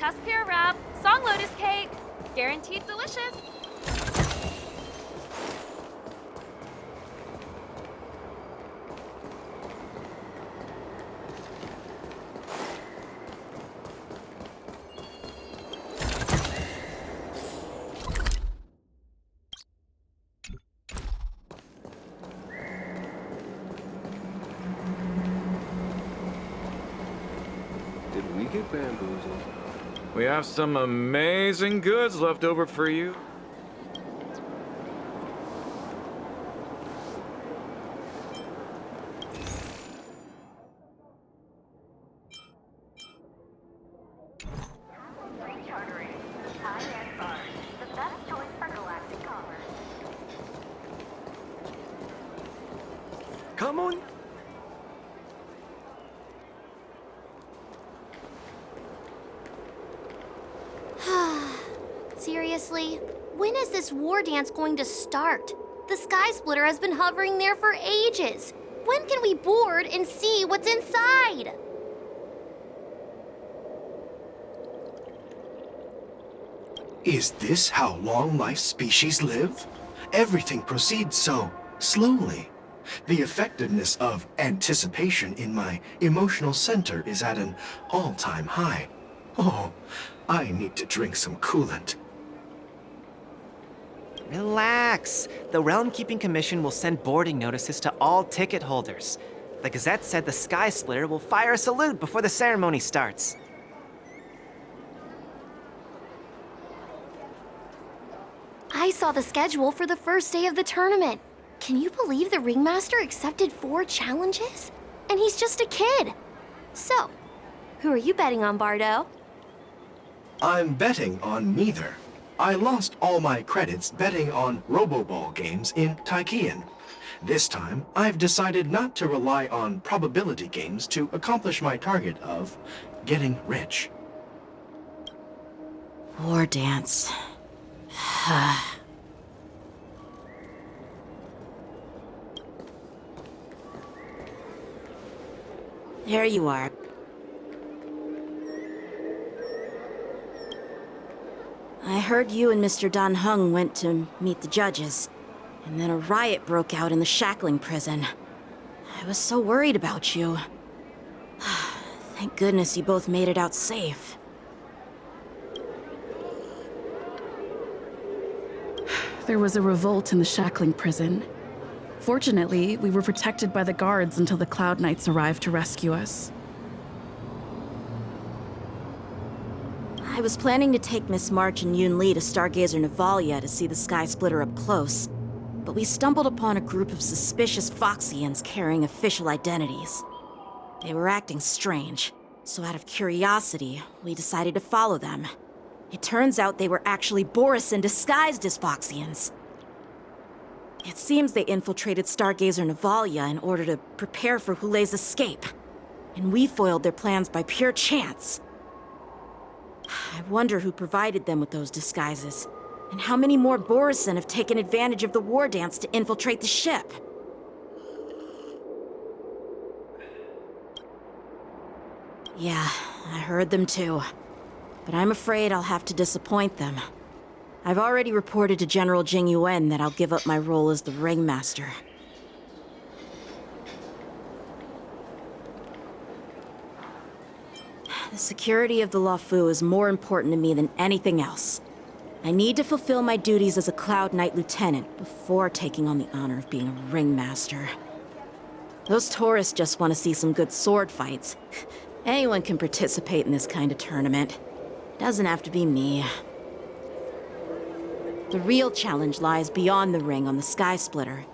Taspir wrap, song lotus cake. Guaranteed delicious. Did we get bamboozled? We have some amazing goods left over for you. Come on. Seriously? When is this war dance going to start? The Sky Splitter has been hovering there for ages. When can we board and see what's inside? Is this how long-life species live? Everything proceeds so slowly. The effectiveness of anticipation in my emotional center is at an all-time high. Oh, I need to drink some coolant. Relax. The Realm Keeping Commission will send boarding notices to all ticket holders. The Gazette said the Sky Splitter will fire a salute before the ceremony starts. I saw the schedule for the first day of the tournament. Can you believe the Ringmaster accepted 4 challenges? And he's just a kid. So, who are you betting on, Bardo? I'm betting on neither. I lost all my credits betting on Roboball games in Taikian. This time, I've decided not to rely on probability games to accomplish my target of getting rich. War dance. There you are. I heard you and Mr. Dan Heng went to meet the judges, and then a riot broke out in the shackling prison. I was so worried about you. Thank goodness you both made it out safe. There was a revolt in the shackling prison. Fortunately, we were protected by the guards until the Cloud Knights arrived to rescue us. I was planning to take Miss March and Yun Li to Stargazer Navalia to see the Sky Splitter up close, but we stumbled upon a group of suspicious Foxians carrying official identities. They were acting strange, so out of curiosity, we decided to follow them. It turns out they were actually Borisin disguised as Foxians. It seems they infiltrated Stargazer Navalia in order to prepare for Hulei's escape, and we foiled their plans by pure chance. I wonder who provided them with those disguises, and how many more Borisin have taken advantage of the war dance to infiltrate the ship. Yeah, I heard them too. But I'm afraid I'll have to disappoint them. I've already reported to General Jing Yuan that I'll give up my role as the Ringmaster. The security of the Luofu is more important to me than anything else. I need to fulfill my duties as a Cloud Knight Lieutenant before taking on the honor of being a Ringmaster. Those tourists just want to see some good sword fights. Anyone can participate in this kind of tournament. Doesn't have to be me. The real challenge lies beyond the ring on the Sky Splitter.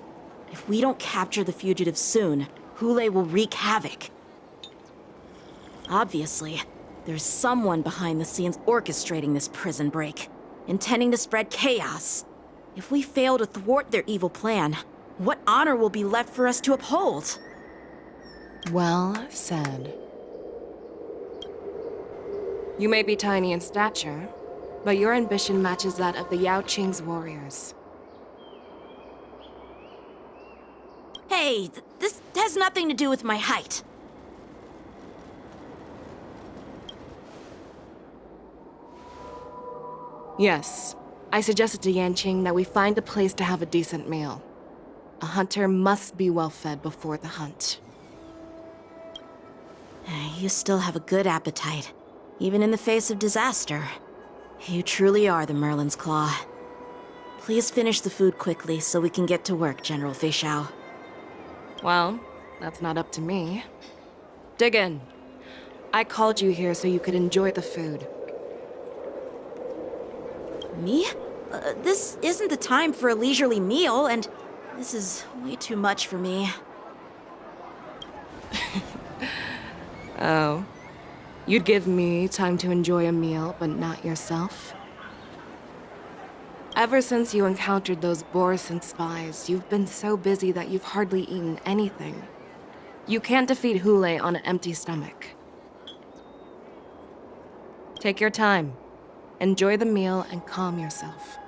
If we don't capture the fugitives soon, Hulei will wreak havoc. Obviously, there's someone behind the scenes orchestrating this prison break, intending to spread chaos. If we fail to thwart their evil plan, what honor will be left for us to uphold? Well said. You may be tiny in stature, but your ambition matches that of the Yanqing's warriors. Hey, this has nothing to do with my height. Yes, I suggested to Yanqing that we find a place to have a decent meal. A hunter must be well fed before the hunt. You still have a good appetite, even in the face of disaster. You truly are the Merlin's Claw. Please finish the food quickly so we can get to work, General Fei Xiao. Well, that's not up to me. Dig in. I called you here so you could enjoy the food. Me? This isn't the time for a leisurely meal, and this is way too much for me. Oh. You'd give me time to enjoy a meal, but not yourself? Ever since you encountered those Borison spies, you've been so busy that you've hardly eaten anything. You can't defeat Hule on an empty stomach. Take your time. Enjoy the meal and calm yourself.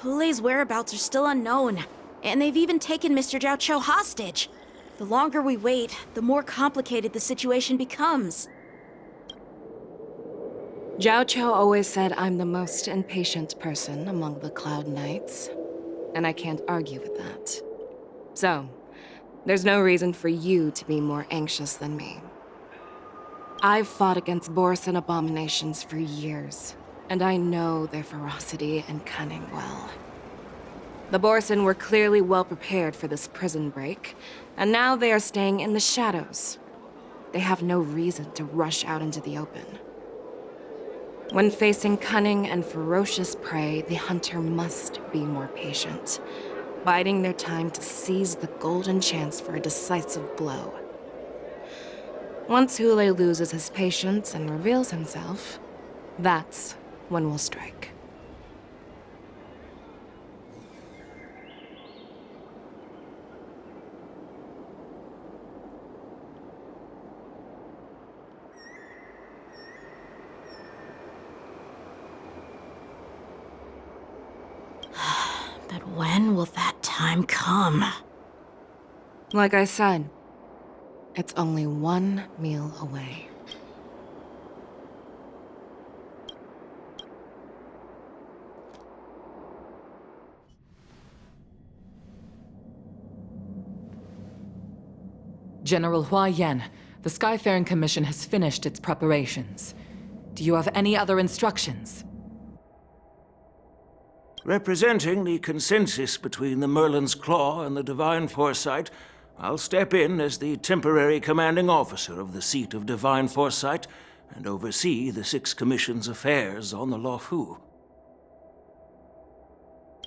Hule's whereabouts are still unknown, and they've even taken Mr. Zhao Cho hostage. The longer we wait, the more complicated the situation becomes. Zhao Cho always said I'm the most impatient person among the Cloud Knights, and I can't argue with that. So, there's no reason for you to be more anxious than me. I've fought against Borison abominations for years, and I know their ferocity and cunning well. The Borison were clearly well prepared for this prison break, and now they are staying in the shadows. They have no reason to rush out into the open. When facing cunning and ferocious prey, the hunter must be more patient, biding their time to seize the golden chance for a decisive blow. Once Hule loses his patience and reveals himself, that's when we'll strike. But when will that time come? Like I said, it's only one meal away. General Hua Yan, the Skyfaring Commission has finished its preparations. Do you have any other instructions? Representing the consensus between the Merlin's Claw and the Divine Foresight, I'll step in as the temporary commanding officer of the seat of Divine Foresight and oversee the Six Commission's affairs on the Luofu.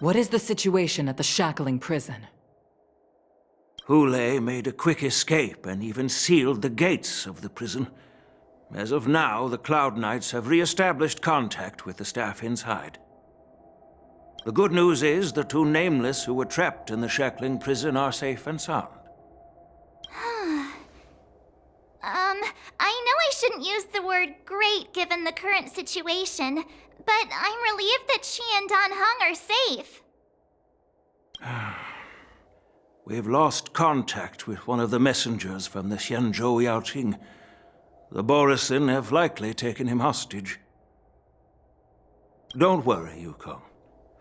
What is the situation at the shackling prison? Hule made a quick escape and even sealed the gates of the prison. As of now, the Cloud Knights have re-established contact with the staff inside. The good news is the two Nameless who were trapped in the shackling prison are safe and sound. I know I shouldn't use the word great given the current situation, but I'm relieved that she and Dan Heng are safe. We've lost contact with one of the messengers from the Xianzhou Yanqing. The Borison have likely taken him hostage. Don't worry, Yukong.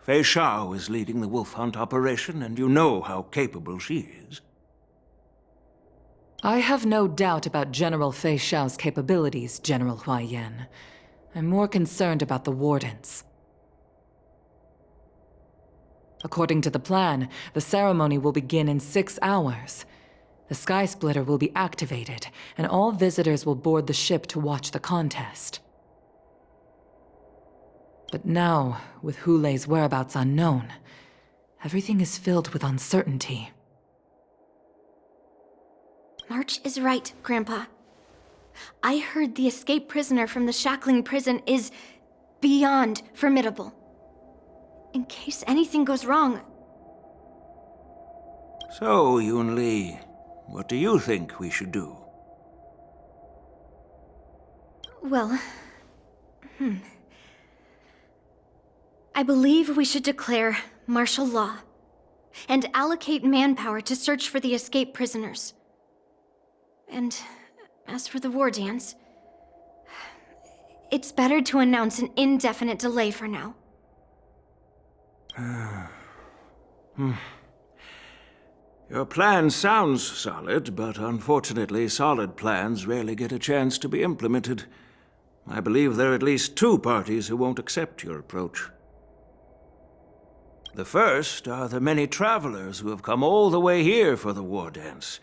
Fei Xiao is leading the wolf hunt operation, and you know how capable she is. I have no doubt about General Fei Xiao's capabilities, General Hua Yan. I'm more concerned about the Wardens. According to the plan, the ceremony will begin in 6 hours. The Sky Splitter will be activated, and all visitors will board the ship to watch the contest. But now, with Hule's whereabouts unknown, everything is filled with uncertainty. March is right, Grandpa. I heard the escaped prisoner from the shackling prison is beyond formidable. In case anything goes wrong. So, Yunli, what do you think we should do? Well, I believe we should declare martial law and allocate manpower to search for the escaped prisoners. And as for the war dance, It's better to announce an indefinite delay for now. Your plan sounds solid, but unfortunately, solid plans rarely get a chance to be implemented. I believe there are at least two parties who won't accept your approach. The first are the many travelers who have come all the way here for the war dance.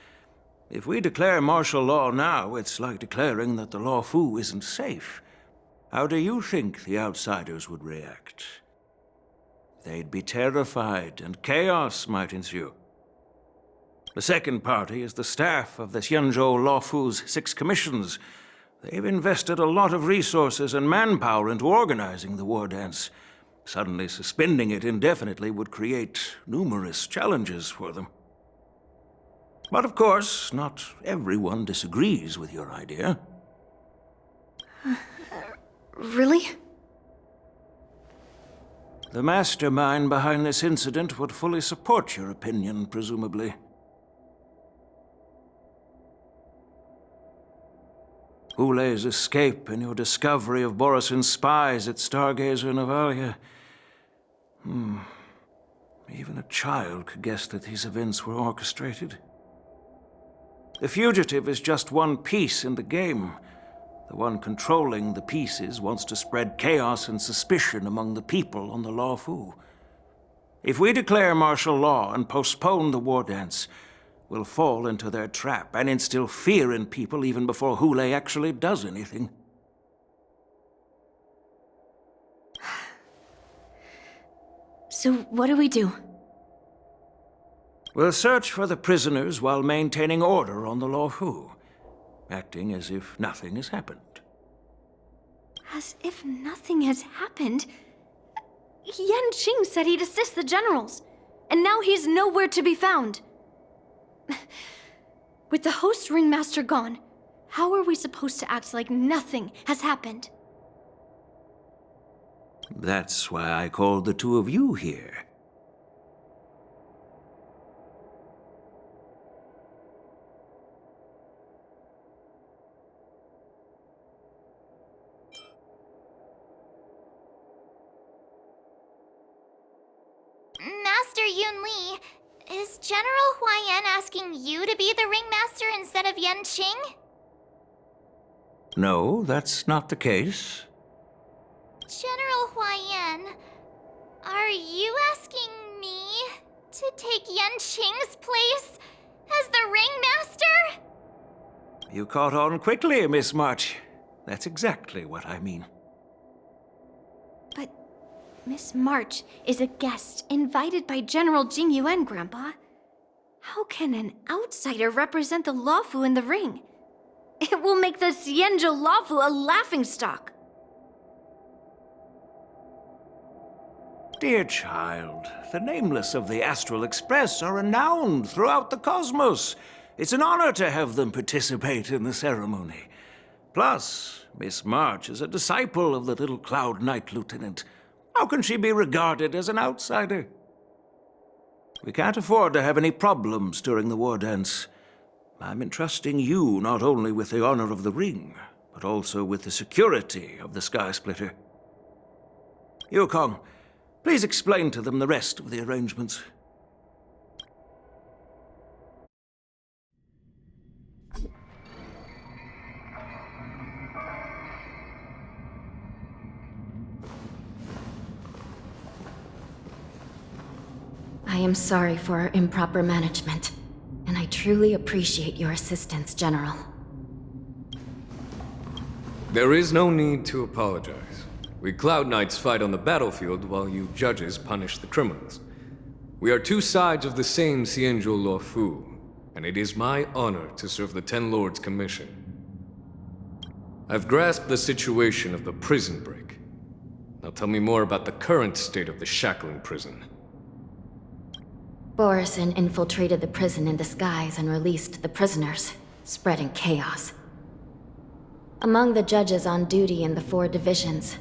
If we declare martial law now, it's like declaring that the Luofu isn't safe. How do you think the outsiders would react? They'd be terrified, and chaos might ensue. The second party is the staff of the Xianzhou Luofu's 6 commissions. They've invested a lot of resources and manpower into organizing the war dance. Suddenly suspending it indefinitely would create numerous challenges for them. But of course, not everyone disagrees with your idea. Really? The mastermind behind this incident would fully support your opinion, presumably. Hule's escape and your discovery of Borisin's spies at Stargazer Navalia. Even a child could guess that these events were orchestrated. The fugitive is just one piece in the game. The one controlling the pieces wants to spread chaos and suspicion among the people on the Luofu. If we declare martial law and postpone the war dance, we'll fall into their trap and instill fear in people even before Hule actually does anything. So what do we do? We'll search for the prisoners while maintaining order on the Luofu, acting as if nothing has happened. As if nothing has happened? Yanqing said he'd assist the generals, and now he's nowhere to be found. With the host ringmaster gone, how are we supposed to act like nothing has happened? That's why I called the two of you here. Master Yunli, is General Huaiyan asking you to be the ringmaster instead of Yanqing? No, that's not the case. General Huaiyan, are you asking me to take Yanqing's place as the ringmaster? You caught on quickly, Miss March. That's exactly what I mean. But Miss March is a guest invited by General Jingyuan, Grandpa. How can an outsider represent the Luofu in the ring? It will make the Xianzhou Luofu a laughingstock. Dear child, the nameless of the Astral Express are renowned throughout the cosmos. It's an honor to have them participate in the ceremony. Plus, Miss March is a disciple of the little Cloud Knight Lieutenant. How can she be regarded as an outsider? We can't afford to have any problems during the war dance. I'm entrusting you not only with the honor of the ring, but also with the security of the Sky Splitter. Yukong, please explain to them the rest of the arrangements. I am sorry for our improper management, and I truly appreciate your assistance, General. There is no need to apologize. We Cloud Knights fight on the battlefield while you judges punish the criminals. We are two sides of the same Xianzhou Luofu, and it is my honor to serve the Ten Lords' commission. I've grasped the situation of the prison break. Now tell me more about the current state of the shackling prison. Borisin infiltrated the prison in disguise and released the prisoners, spreading chaos. Among the judges on duty in the 4 divisions,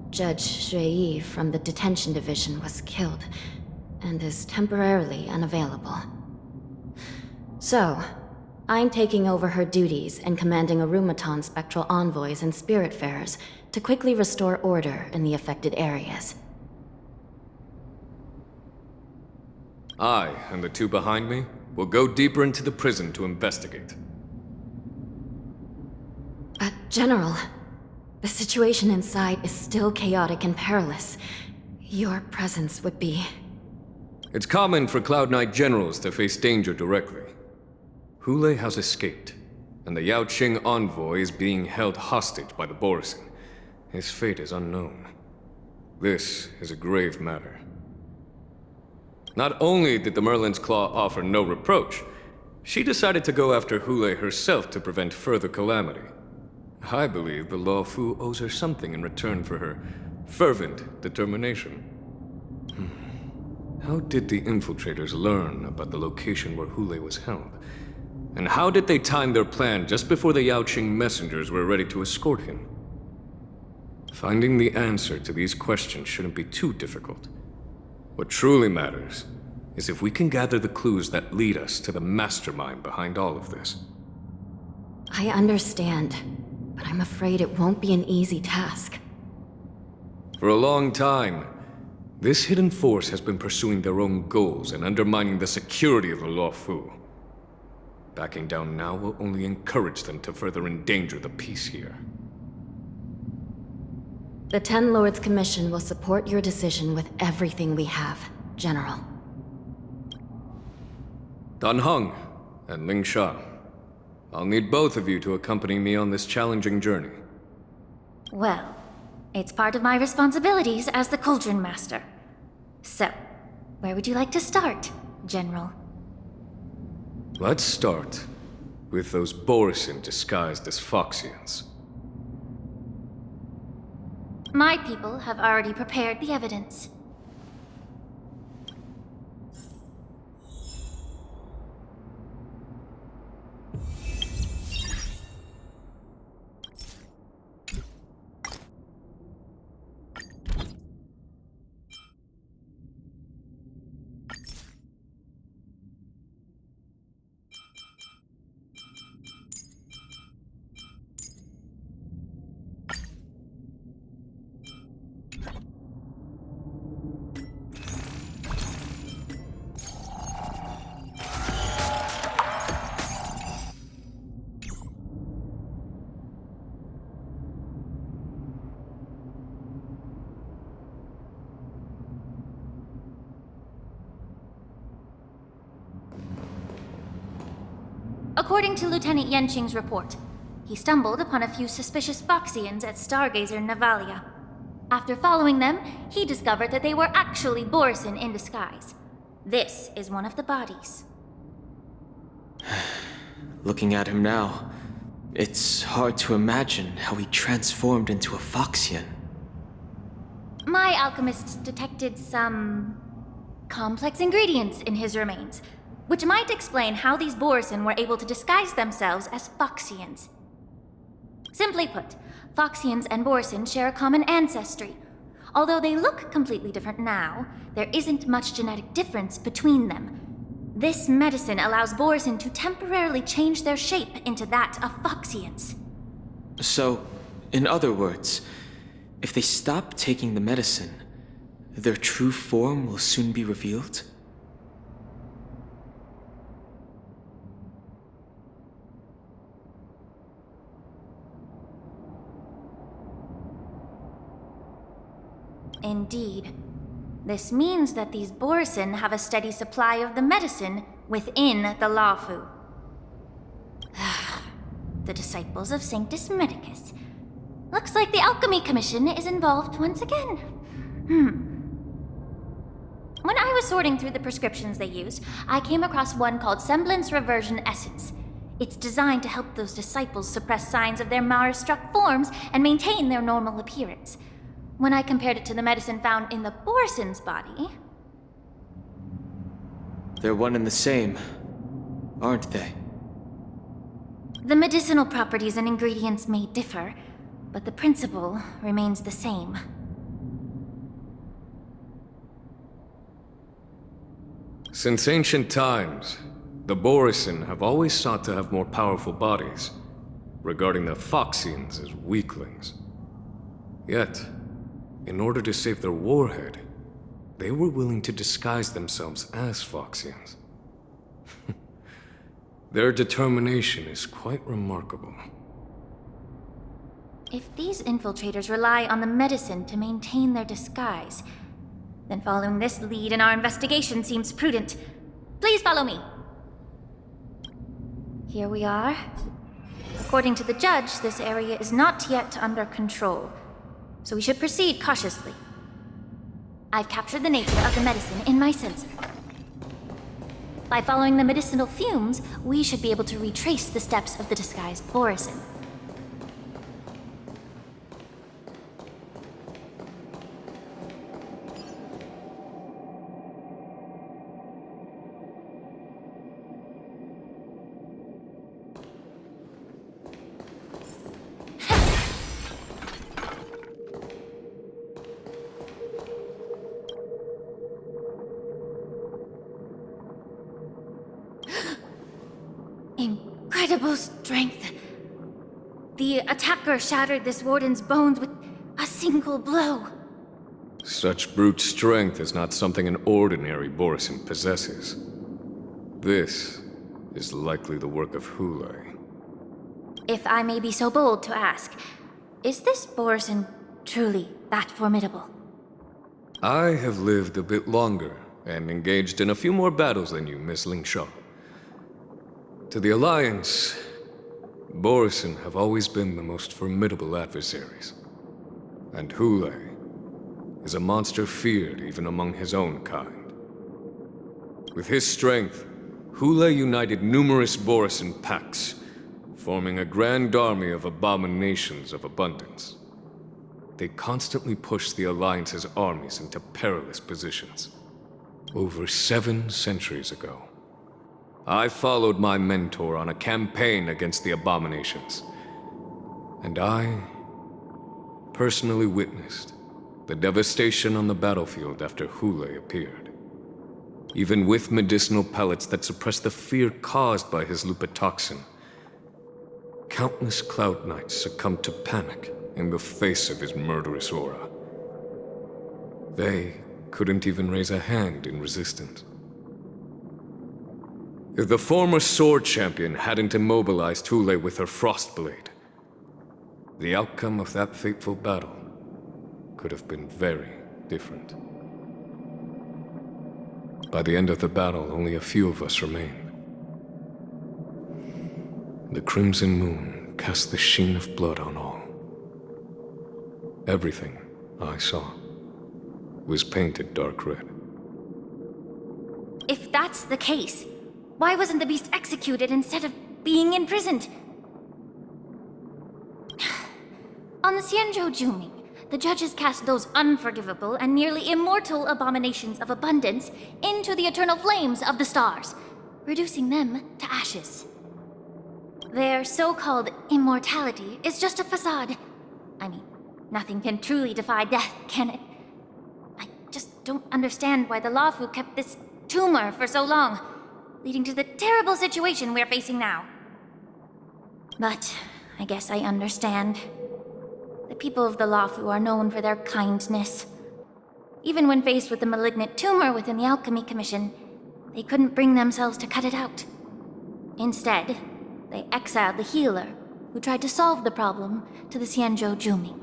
Judge Shui from the detention division was killed and is temporarily unavailable. So, I'm taking over her duties and commanding Arumaton spectral envoys and spiritfarers to quickly restore order in the affected areas. I and the two behind me will go deeper into the prison to investigate. General, the situation inside is still chaotic and perilous. Your presence would be... It's common for Cloud Knight generals to face danger directly. Hule has escaped, and the Yanqing envoy is being held hostage by the Borisin. His fate is unknown. This is a grave matter. Not only did the Merlin's Claw offer no reproach, she decided to go after Hule herself to prevent further calamity. I believe the Luofu owes her something in return for her fervent determination. How did the infiltrators learn about the location where Hule was held? And how did they time their plan just before the Yanqing messengers were ready to escort him? Finding the answer to these questions shouldn't be too difficult. What truly matters is if we can gather the clues that lead us to the mastermind behind all of this. I understand, but I'm afraid it won't be an easy task. For a long time, this hidden force has been pursuing their own goals and undermining the security of the Luofu. Backing down now will only encourage them to further endanger the peace here. The Ten Lords Commission will support your decision with everything we have, General. Dan Heng and Ling Sha, I'll need both of you to accompany me on this challenging journey. Well, it's part of my responsibilities as the Cauldron Master. So, where would you like to start, General? Let's start with those Borisin disguised as Foxians. My people have already prepared the evidence. According to Lieutenant Yanqing's report, he stumbled upon a few suspicious Foxians at Stargazer Navalia. After following them, he discovered that they were actually Borisin in disguise. This is one of the bodies. Looking at him now, it's hard to imagine how he transformed into a Foxian. My alchemists detected some complex ingredients in his remains, which might explain how these Borisin were able to disguise themselves as Foxians. Simply put, Foxians and Borisin share a common ancestry. Although they look completely different now, there isn't much genetic difference between them. This medicine allows Borisin to temporarily change their shape into that of Foxians. So, in other words, if they stop taking the medicine, their true form will soon be revealed? Indeed. This means that these Borisin have a steady supply of the medicine within the Luofu. The disciples of Sanctus Medicus. Looks like the Alchemy Commission is involved once again. When I was sorting through the prescriptions they used, I came across one called Semblance Reversion Essence. It's designed to help those disciples suppress signs of their Mara-struck forms and maintain their normal appearance. When I compared it to the medicine found in the Borisin's body... They're one and the same, aren't they? The medicinal properties and ingredients may differ, but the principle remains the same. Since ancient times, The Borisin have always sought to have more powerful bodies, regarding the Foxians as weaklings. Yet, in order to save their warhead, they were willing to disguise themselves as Foxians. Their determination is quite remarkable. If these infiltrators rely on the medicine to maintain their disguise, then following this lead in our investigation seems prudent. Please follow me. Here we are. According to the judge, this area is not yet under control, so we should proceed cautiously. I've captured the nature of the medicine in my sensor. By following the medicinal fumes, we should be able to retrace the steps of the disguised Borisin. Incredible strength. The attacker shattered this warden's bones with a single blow. Such brute strength is not something an ordinary Borisin possesses. This is likely the work of Hulei. If I may be so bold to ask, is this Borisin truly that formidable? I have lived a bit longer and engaged in a few more battles than you, Miss Lingshaw. To the Alliance, Borisin have always been the most formidable adversaries. And Hulei is a monster feared even among his own kind. With his strength, Hulei united numerous Borisin packs, forming a grand army of abominations of abundance. They constantly pushed the Alliance's armies into perilous positions. Over 7 centuries ago, I followed my mentor on a campaign against the abominations. And I personally witnessed the devastation on the battlefield after Hulei appeared. Even with medicinal pellets that suppressed the fear caused by his lupitoxin, countless Cloud Knights succumbed to panic in the face of his murderous aura. They couldn't even raise a hand in resistance. If the former sword champion hadn't immobilized Hulei with her Frostblade, the outcome of that fateful battle could have been very different. By the end of the battle, only a few of us remained. The crimson moon cast the sheen of blood on all. Everything I saw was painted dark red. If that's the case, why wasn't the beast executed instead of being imprisoned? On the Xianzhou Luofu, the judges cast those unforgivable and nearly immortal abominations of abundance into the eternal flames of the stars, reducing them to ashes. Their so-called immortality is just a facade. I mean, nothing can truly defy death, can it? I just don't understand why the Luofu kept this tumor for so long, leading to the terrible situation we're facing now. But I guess I understand. The people of the Luofu are known for their kindness. Even when faced with the malignant tumor within the Alchemy Commission, they couldn't bring themselves to cut it out. Instead, they exiled the healer, who tried to solve the problem, to the Xianzhou Luofu.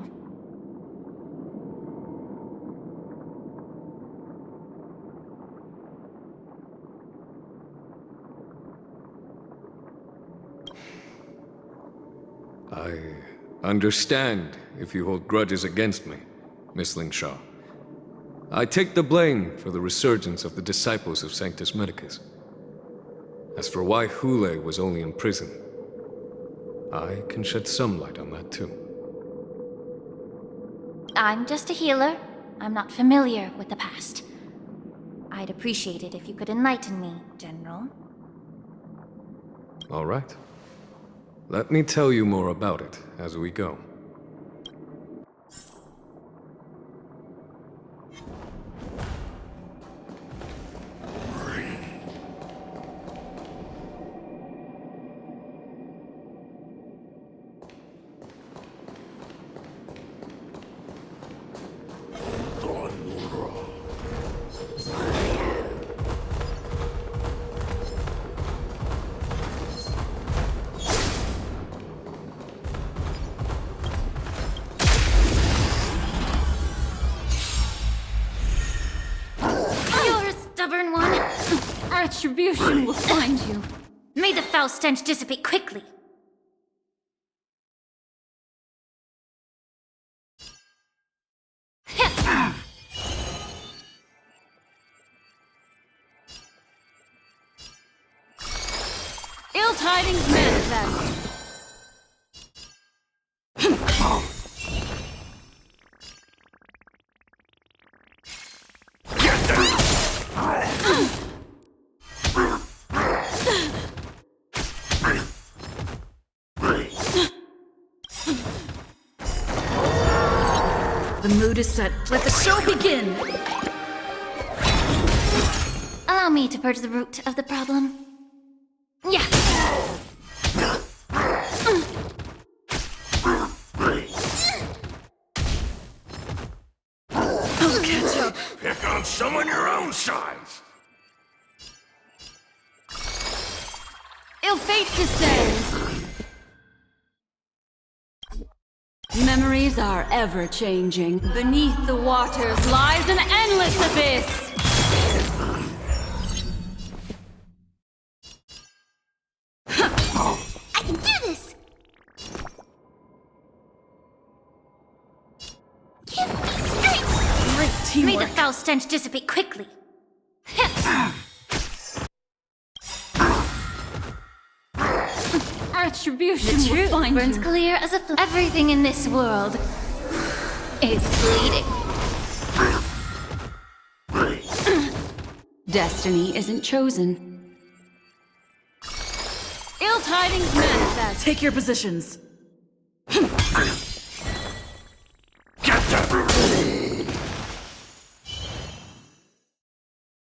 I understand if you hold grudges against me, Miss Lingshaw. I take the blame for the resurgence of the disciples of Sanctus Medicus. As for why Hulei was only in prison, I can shed some light on that too. I'm just a healer. I'm not familiar with the past. I'd appreciate it if you could enlighten me, General. All right. Let me tell you more about it as we go. Retribution will find you. May the foul stench dissipate quickly. Ill tidings manifest. The mood is set. Let the show begin! Allow me to purge the root of the problem. Yeah. I'll catch up. Pick on someone your own size. Ill fate descends. Memories are ever changing. Beneath the waters lies an endless abyss. I can do this! Give me strength! Great May teamwork. the foul stench dissipate quickly. Retribution The will truth find burns you. clear as a everything in this world is bleeding. Destiny isn't chosen. Ill tidings manifest. Take your positions.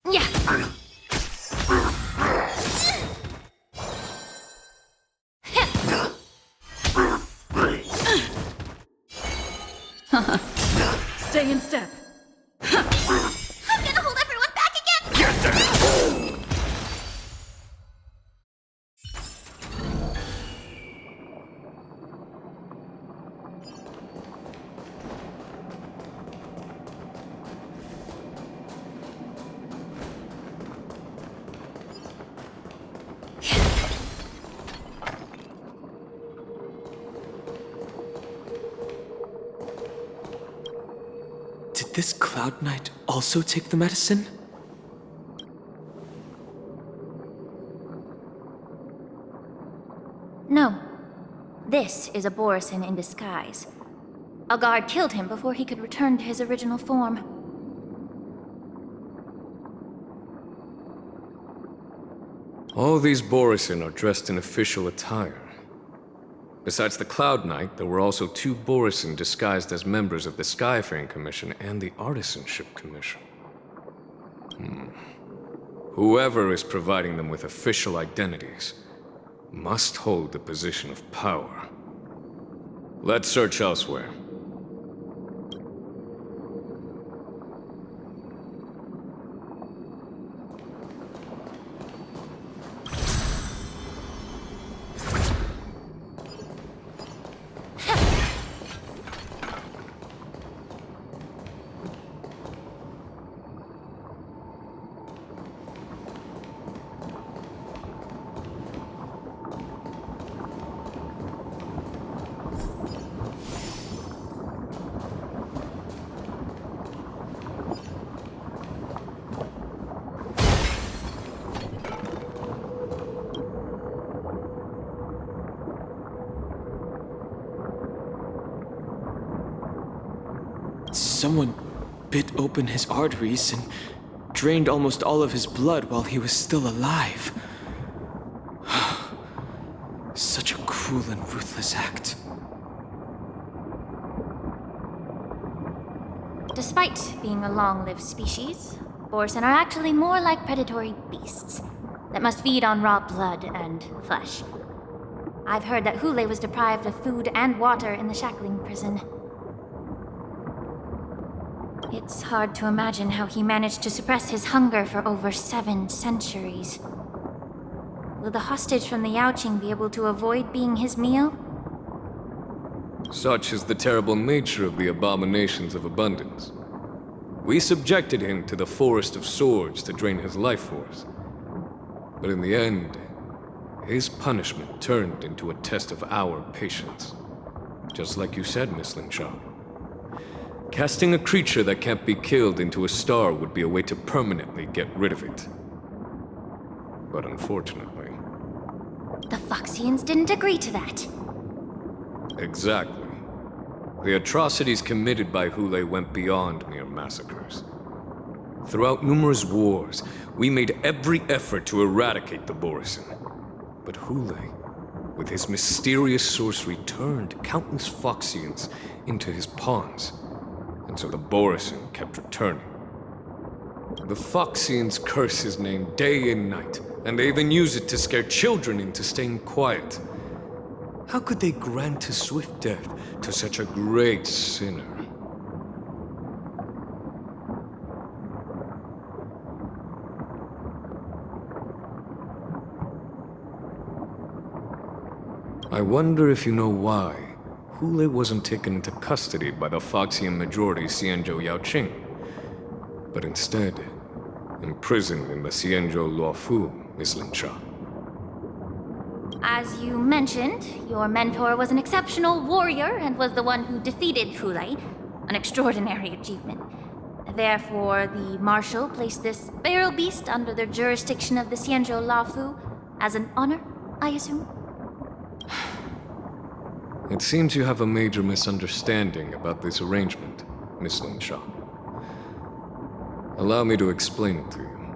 Yeah. Stay in step. I'm gonna hold everyone back again! Did this Cloud Knight also take the medicine? No. This is a Borisin in disguise. A guard killed him before he could return to his original form. All these Borisin are dressed in official attire. Besides the Cloud Knight, there were also 2 Borisin disguised as members of the Skyfaring Commission and the Artisanship Commission. Whoever is providing them with official identities must hold the position of power. Let's search elsewhere. Someone bit open his arteries and drained almost all of his blood while he was still alive. Such a cruel and ruthless act. Despite being a long-lived species, Borisin are actually more like predatory beasts that must feed on raw blood and flesh. I've heard that Hule was deprived of food and water in the shackling prison. It's hard to imagine how he managed to suppress his hunger for over 7 centuries. Will the hostage from the Yanqing be able to avoid being his meal? Such is the terrible nature of the abominations of abundance. We subjected him to the Forest of Swords to drain his life force. But in the end, his punishment turned into a test of our patience. Just like you said, Miss Xianzhou. Casting a creature that can't be killed into a star would be a way to permanently get rid of it. But unfortunately... The Foxians didn't agree to that. Exactly. The atrocities committed by Hule went beyond mere massacres. Throughout numerous wars, we made every effort to eradicate the Borisin. But Hule, with his mysterious sorcery, turned countless Foxians into his pawns. And so the Borisin kept returning. The Foxians curse his name day and night, and they even use it to scare children into staying quiet. How could they grant a swift death to such a great sinner? I wonder if you know why Hule wasn't taken into custody by the Foxian majority Xianzhou Yanqing, but instead imprisoned in the Xianzhou Luofu, Miss Xianzhou. As you mentioned, your mentor was an exceptional warrior and was the one who defeated Hule, an extraordinary achievement. Therefore, the Marshal placed this feral beast under the jurisdiction of the Xianzhou Luofu as an honor, I assume? It seems you have a major misunderstanding about this arrangement, Miss Xianzhou. Allow me to explain it to you.